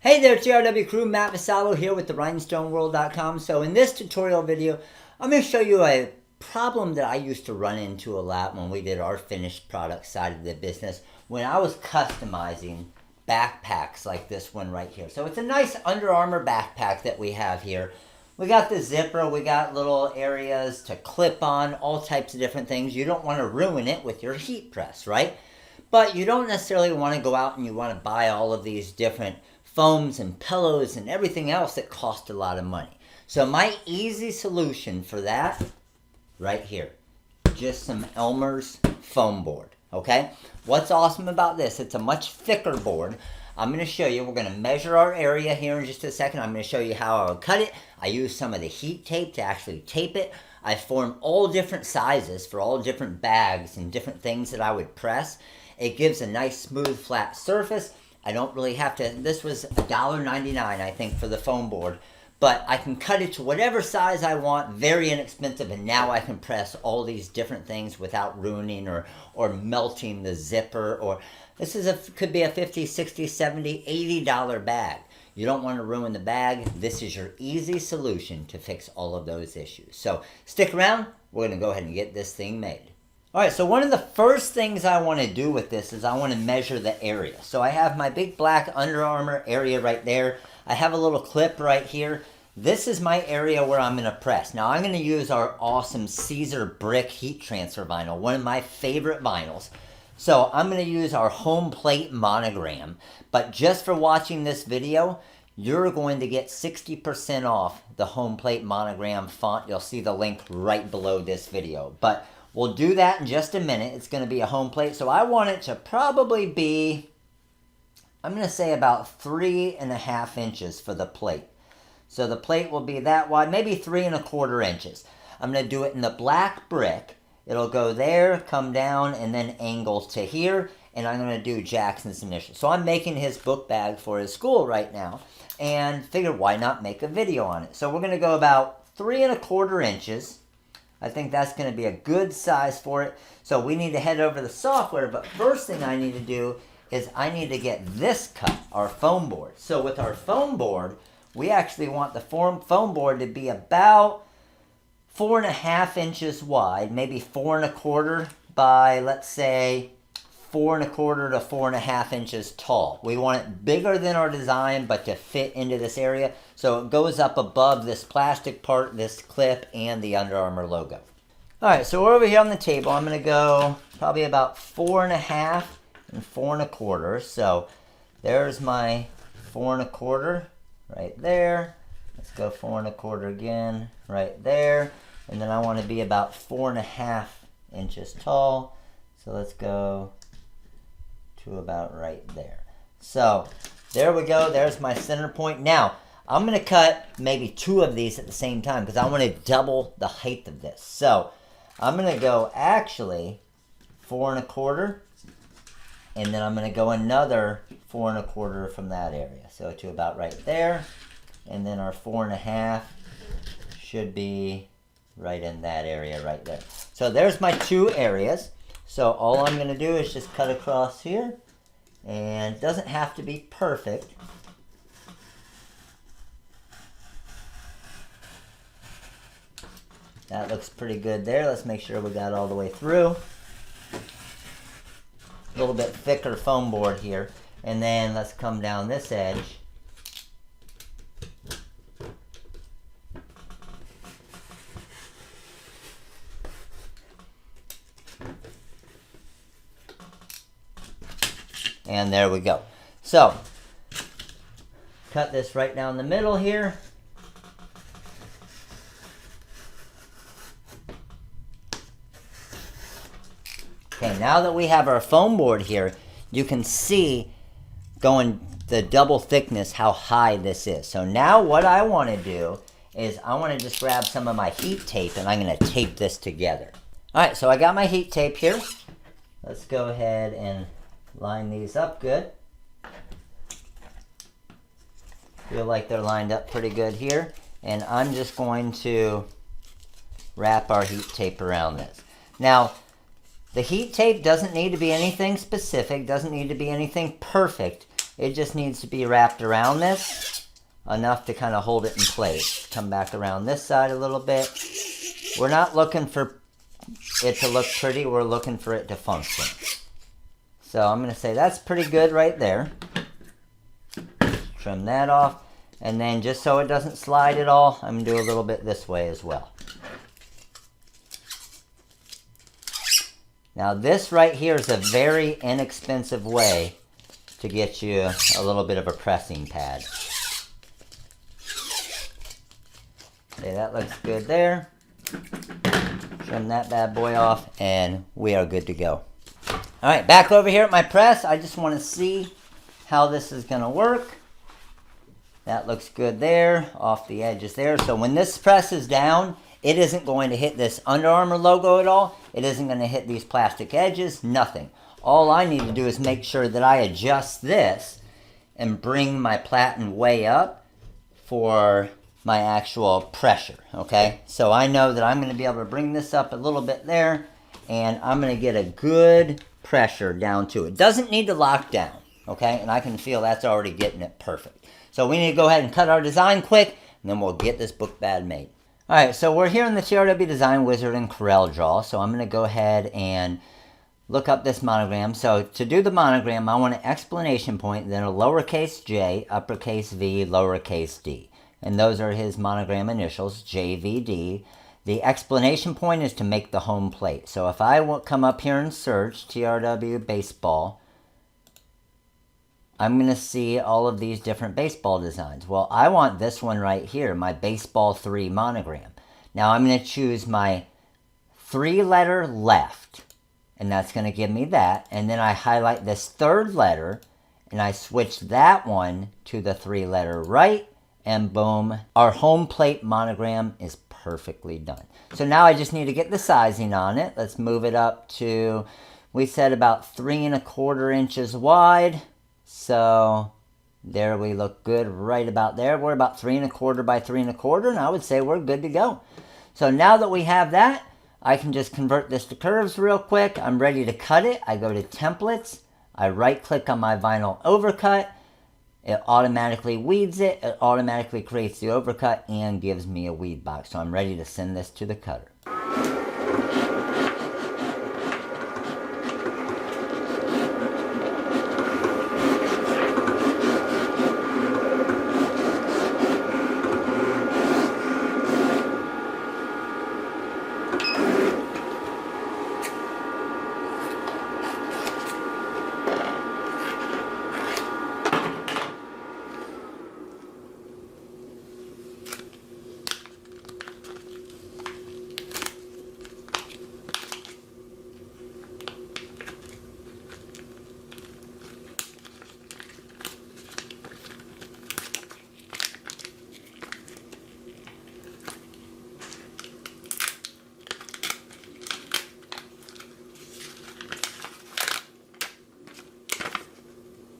Hey there, TRW crew, Matt Vassallo here with the rhinestoneworld.com. So in this tutorial video, I'm going to show you a problem that I used to run into a lot when we did our finished product side of the business when I was customizing backpacks like this one right here. So it's a nice Under Armour backpack that we have here. We got the zipper, we got little areas to clip on, all types of different things. You don't want to ruin it with your heat press, right? But you don't necessarily want to go out and you want to buy all of these different foams and pillows and everything else that cost a lot of money. So my easy solution for that, right here, just some Elmer's foam board, okay? What's awesome about this, it's a much thicker board. I'm going to show you, we're going to measure our area here in just a second. I'm going to show you how I would cut it. I use some of the heat tape to actually tape it. I form all different sizes for all different bags and different things that I would press. It gives a nice smooth flat surface. I don't really have to, this was $1.99 I think for the foam board, but I can cut it to whatever size I want, very inexpensive, and now I can press all these different things without ruining or melting the zipper. Or this is could be a $50, $60, $70, $80 bag. You don't want to ruin the bag. This is your easy solution to fix all of those issues. So stick around, we're going to go ahead and get this thing made. Alright, so one of the first things I want to do with this is I want to measure the area. So I have my big black Under Armour area right there. I have a little clip right here. This is my area where I'm going to press. Now I'm going to use our awesome Caesar brick heat transfer vinyl, one of my favorite vinyls. So I'm going to use our home plate Monogram. But just for watching this video, you're going to get 60% off the home plate Monogram font. You'll see the link right below this video. But we'll do that in just a minute. It's going to be a home plate. So I want it to probably be, I'm going to say about 3.5 inches for the plate. So the plate will be that wide, maybe 3.25 inches. I'm going to do it in the black brick. It'll go there, come down, and then angle to here. And I'm going to do Jackson's initials. So I'm making his book bag for his school right now. And figured why not make a video on it. So we're going to go about 3.25 inches. I think that's going to be a good size for it. So we need to head over to the software. But first thing I need to do is I need to get this cut, our foam board. So with our foam board, we actually want the foam board to be about 4.5 inches wide, maybe 4.25 by, let's say, 4.25 to 4.5 inches tall. We want it bigger than our design, but to fit into this area. So it goes up above this plastic part, this clip, and the Under Armour logo. Alright, so we're over here on the table. I'm going to go probably about 4.5 and 4.25. So there's my 4.25 right there. Let's go 4.25 again right there. And then I want to be about 4.5 inches tall. So let's go to about right there. So there we go. There's my center point. Now I'm going to cut maybe 2 of these at the same time because I want to double the height of this. So I'm going to go actually 4.25, and then I'm going to go another 4.25 from that area. So to about right there, and then our 4.5 should be right in that area right there. So there's my 2 areas. So all I'm going to do is just cut across here, and it doesn't have to be perfect. That looks pretty good there. Let's make sure we got all the way through. A little bit thicker foam board here. And then let's come down this edge. And there we go. So, cut this right down the middle here. Okay, now that we have our foam board here, you can see going the double thickness how high this is. So now what I want to do is I want to just grab some of my heat tape and I'm going to tape this together. Alright, so I got my heat tape here. Let's go ahead and line these up good. Feel like they're lined up pretty good here. And I'm just going to wrap our heat tape around this. Now, the heat tape doesn't need to be anything specific, doesn't need to be anything perfect. It just needs to be wrapped around this enough to kind of hold it in place. Come back around this side a little bit. We're not looking for it to look pretty, we're looking for it to function. So I'm going to say that's pretty good right there. Trim that off. And then just so it doesn't slide at all, I'm going to do a little bit this way as well. Now this right here is a very inexpensive way to get you a little bit of a pressing pad. Okay, that looks good there. Trim that bad boy off and we are good to go. Alright, back over here at my press. I just want to see how this is going to work. That looks good there, off the edges there. So when this press is down, it isn't going to hit this Under Armour logo at all. It isn't going to hit these plastic edges, nothing. All I need to do is make sure that I adjust this and bring my platen way up for my actual pressure, okay? So I know that I'm going to be able to bring this up a little bit there, and I'm going to get a good pressure down to it. Doesn't need to lock down, okay? And I can feel that's already getting it perfect. So we need to go ahead and cut our design quick, and then we'll get this book bag made. Alright, so we're here in the TRW Design Wizard in CorelDRAW, so I'm going to go ahead and look up this monogram. So to do the monogram, I want an exclamation point, then a lowercase j, uppercase V, lowercase d. And those are his monogram initials, JVD. The explanation point is to make the home plate. So if I come up here and search TRW baseball, I'm going to see all of these different baseball designs. Well, I want this one right here, my Baseball 3 monogram. Now I'm going to choose my 3-letter left, and that's going to give me that. And then I highlight this 3rd letter, and I switch that one to the 3-letter right, and boom, our home plate monogram is perfectly done. So now I just need to get the sizing on it. Let's move it up to, we said about 3¼ inches wide. So there we look good right about there. We're about 3¼ by 3¼ and I would say we're good to go. So now that we have that, I can just convert this to curves real quick. I'm ready to cut it. I go to templates. I right click on my vinyl overcut. It automatically weeds it. It automatically creates the overcut and gives me a weed box. So I'm ready to send this to the cutter.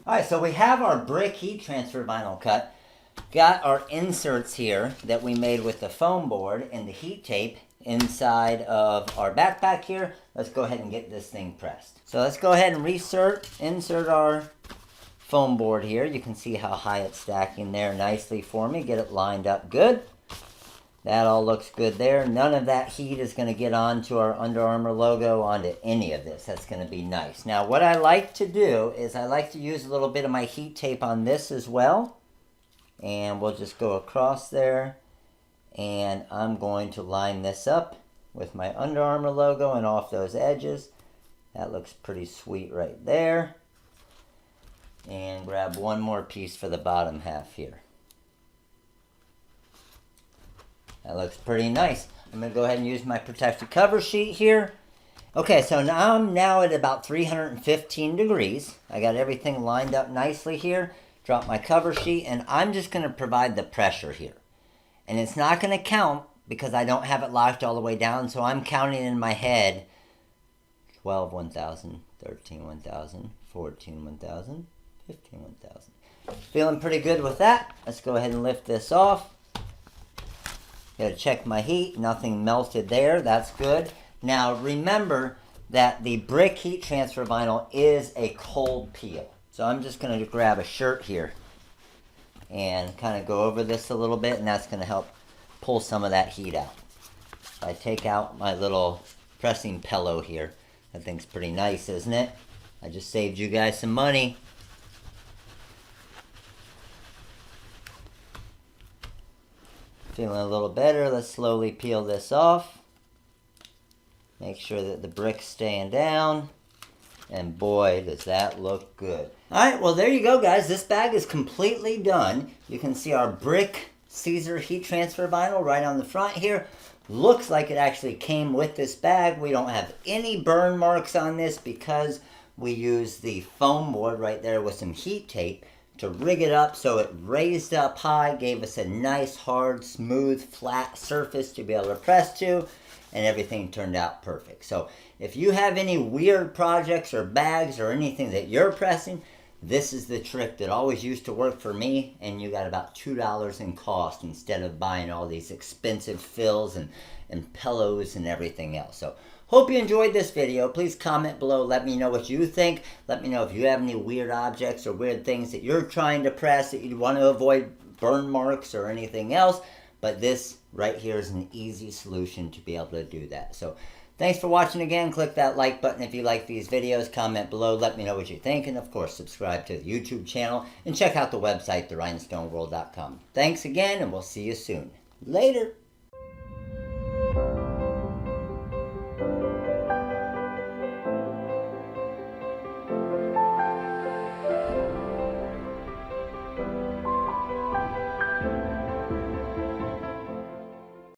Alright, so we have our brick heat transfer vinyl cut. Got our inserts here that we made with the foam board and the heat tape inside of our backpack here. Let's go ahead and get this thing pressed. So let's go ahead and insert our foam board here. You can see how high it's stacking there nicely for me. Get it lined up good. That all looks good there. None of that heat is going to get onto our Under Armour logo, onto any of this. That's going to be nice. Now, what I like to do is I like to use a little bit of my heat tape on this as well. And we'll just go across there. And I'm going to line this up with my Under Armour logo and off those edges. That looks pretty sweet right there. And grab one more piece for the bottom half here. That looks pretty nice. I'm going to go ahead and use my protective cover sheet here. Okay, so now I'm at about 315 degrees. I got everything lined up nicely here. Drop my cover sheet, and I'm just going to provide the pressure here. And it's not going to count because I don't have it locked all the way down, so I'm counting in my head 12 1,000, 13 1,000, 14 1,000, 15 1,000. Feeling pretty good with that. Let's go ahead and lift this off. Got to check my heat. Nothing melted there. That's good. Now remember that the brick heat transfer vinyl is a cold peel. So I'm just going to grab a shirt here and kind of go over this a little bit, and that's going to help pull some of that heat out. I take out my little pressing pillow here. That thing's pretty nice, isn't it? I just saved you guys some money. Feeling a little better. Let's slowly peel this off. Make sure that the brick's staying down. And boy, does that look good. Alright, well there you go guys. This bag is completely done. You can see our brick Caesar heat transfer vinyl right on the front here. Looks like it actually came with this bag. We don't have any burn marks on this because we used the foam board right there with some heat tape to rig it up so it raised up high, gave us a nice, hard, smooth, flat surface to be able to press to, and everything turned out perfect. So if you have any weird projects or bags or anything that you're pressing, this is the trick that always used to work for me, and you got about $2 in cost instead of buying all these expensive fills and pillows and everything else. So hope you enjoyed this video. Please comment below. Let me know what you think. Let me know if you have any weird objects or weird things that you're trying to press that you want to avoid burn marks or anything else. But this right here is an easy solution to be able to do that. So thanks for watching again. Click that like button if you like these videos. Comment below. Let me know what you think. And of course, subscribe to the YouTube channel. And check out the website, therhinestoneworld.com. Thanks again, and we'll see you soon. Later.